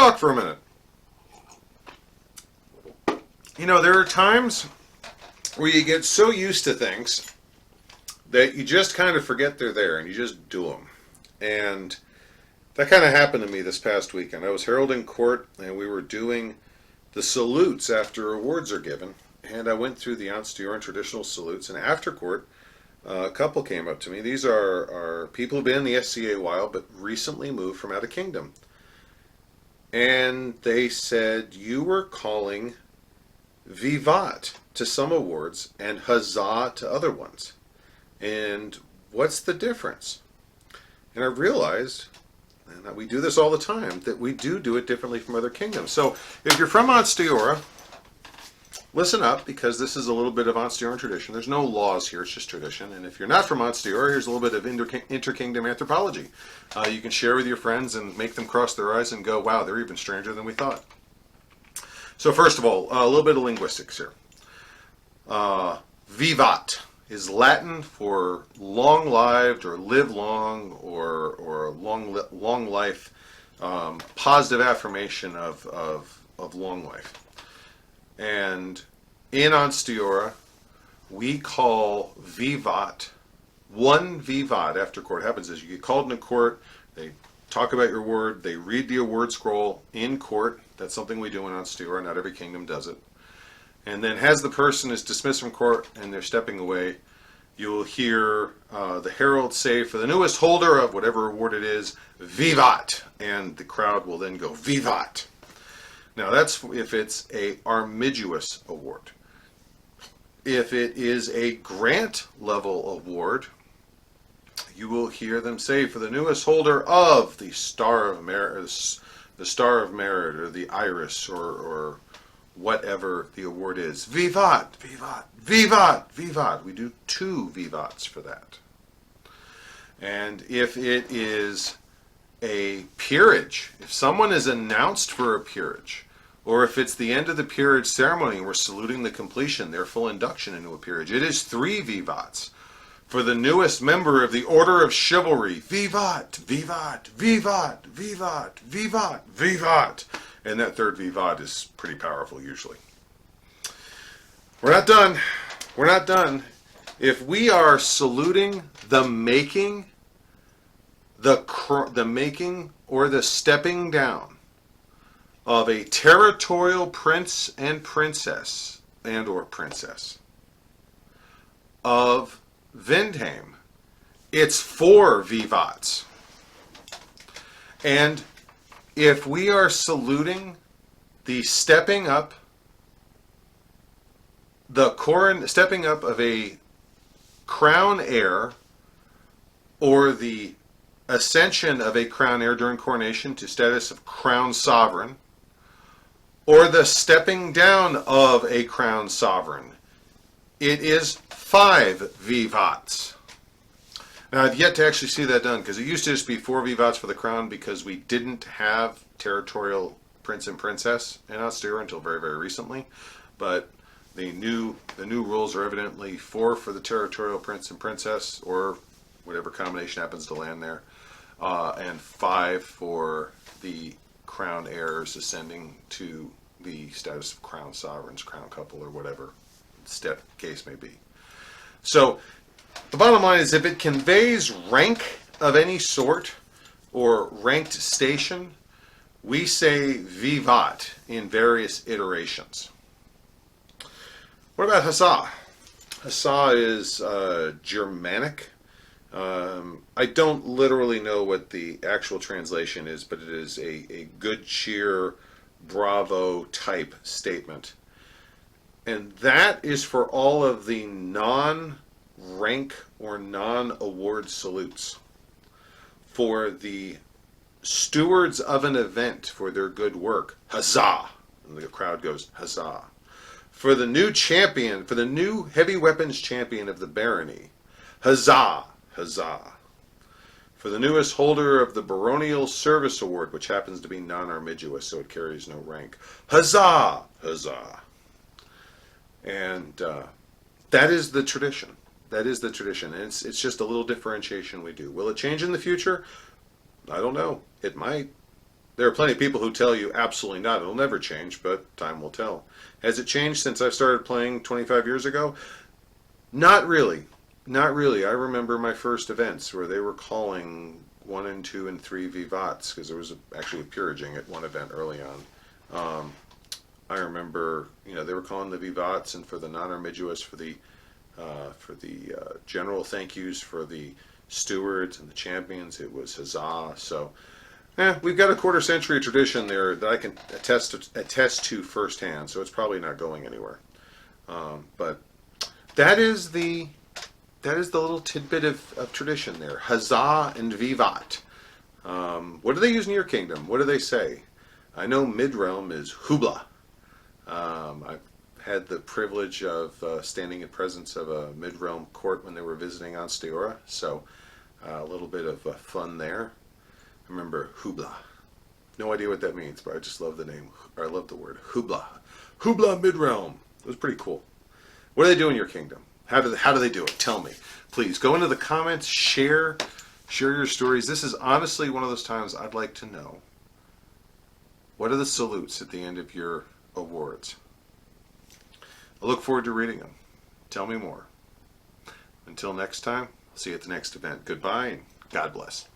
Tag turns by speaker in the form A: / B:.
A: talk for a minute. You know, there are times where you get so used to things that you just kind of forget they're there and you just do them. And that kind of happened to me this past weekend. I was heralding court and we were doing the salutes after awards are given. And I went through the Ansteorra traditional salutes, and after court, a couple came up to me. These are people who've been in the SCA a while, but recently moved from out of kingdom. And they said, you were calling Vivat to some awards and huzzah to other ones. And what's the difference? And I realized, and we do this all the time, that we do it differently from other kingdoms. So if you're from Ansteorra, listen up, because this is a little bit of Ansteorran tradition. There's no laws here, it's just tradition. And if you're not from Ansteorra, here's a little bit of inter-kingdom anthropology. You can share with your friends and make them cross their eyes and go, wow, they're even stranger than we thought. So first of all, a little bit of linguistics here. Vivat is Latin for long-lived or live long or long life, positive affirmation of long life. And in Ansteorra, we call Vivat, one Vivat after court. What happens is you get called into court, they talk about your award, they read the award scroll in court. That's something we do in Ansteorra, not every kingdom does it. And then as the person is dismissed from court and they're stepping away, you'll hear the herald say, for the newest holder of whatever award it is, Vivat! And the crowd will then go, Vivat! Now that's if it's a armigerous award. If it is a grant level award, you will hear them say, for the newest holder of the Star of Merit, the Star of Merit, or the Iris, or whatever the award is, Vivat, Vivat, Vivat, Vivat. We do 2 Vivats for that. And if it is a peerage, if someone is announced for a peerage, or if it's the end of the peerage ceremony and we're saluting the completion, their full induction into a peerage, it is 3 Vivats. For the newest member of the Order of Chivalry, Vivat, Vivat, Vivat, Vivat, Vivat, Vivat. And that third Vivat is pretty powerful usually. We're not done. We're not done. If we are saluting the making, the making or the stepping down of a territorial prince and princess, and or princess, of Vindheim, it's 4 Vivats. And if we are saluting the stepping up of a crown heir, or the ascension of a crown heir during coronation to status of crown sovereign, or the stepping down of a crown sovereign, it is 5 Vivats. Now, I've yet to actually see that done, because it used to just be 4 Vivats for the crown, because we didn't have territorial prince and princess in Ansteorra until very, very recently. But the new rules are evidently 4 for the territorial prince and princess, or whatever combination happens to land there, and 5 for the crown heirs ascending to the status of crown sovereigns, crown couple, or whatever step case may be. So the bottom line is, if it conveys rank of any sort or ranked station, we say Vivat in various iterations. What about huzzah? Huzzah is Germanic. I don't literally know what the actual translation is, but it is a good cheer, bravo type statement. And that is for all of the non-rank or non-award salutes. For the stewards of an event for their good work, huzzah! And the crowd goes, huzzah. For the new champion, for the new heavy weapons champion of the barony, huzzah, huzzah. For the newest holder of the baronial service award, which happens to be non-armigerous, so it carries no rank, huzzah, huzzah. And that is the tradition. That is the tradition. And it's just a little differentiation we do. Will it change in the future? I don't know. It might. There are plenty of people who tell you absolutely not. It'll never change, but time will tell. Has it changed since I started playing 25 years ago? Not really. Not really. I remember my first events where they were calling 1 and 2 and 3 Vivats because there was actually a peeraging at one event early on. I remember, they were calling the Vivats, and for the non-armigerous, for the general thank yous for the stewards and the champions, it was huzzah. So, we've got a quarter century tradition there that I can attest to firsthand. So it's probably not going anywhere. But that is the little tidbit of tradition there. Huzzah and Vivat. What do they use in your kingdom? What do they say? I know mid-realm is hubla. I've had the privilege of standing in presence of a mid-realm court when they were visiting Ansteorra, so a little bit of fun there. I remember hubla. No idea what that means, but I just love the name. Or I love the word hubla. Hubla mid-realm. It was pretty cool. What do they do in your kingdom? How do they do it? Tell me. Please go into the comments, share your stories. This is honestly one of those times I'd like to know. What are the salutes at the end of your awards? I look forward to reading them. Tell me more. Until next time, I'll see you at the next event. Goodbye and God bless.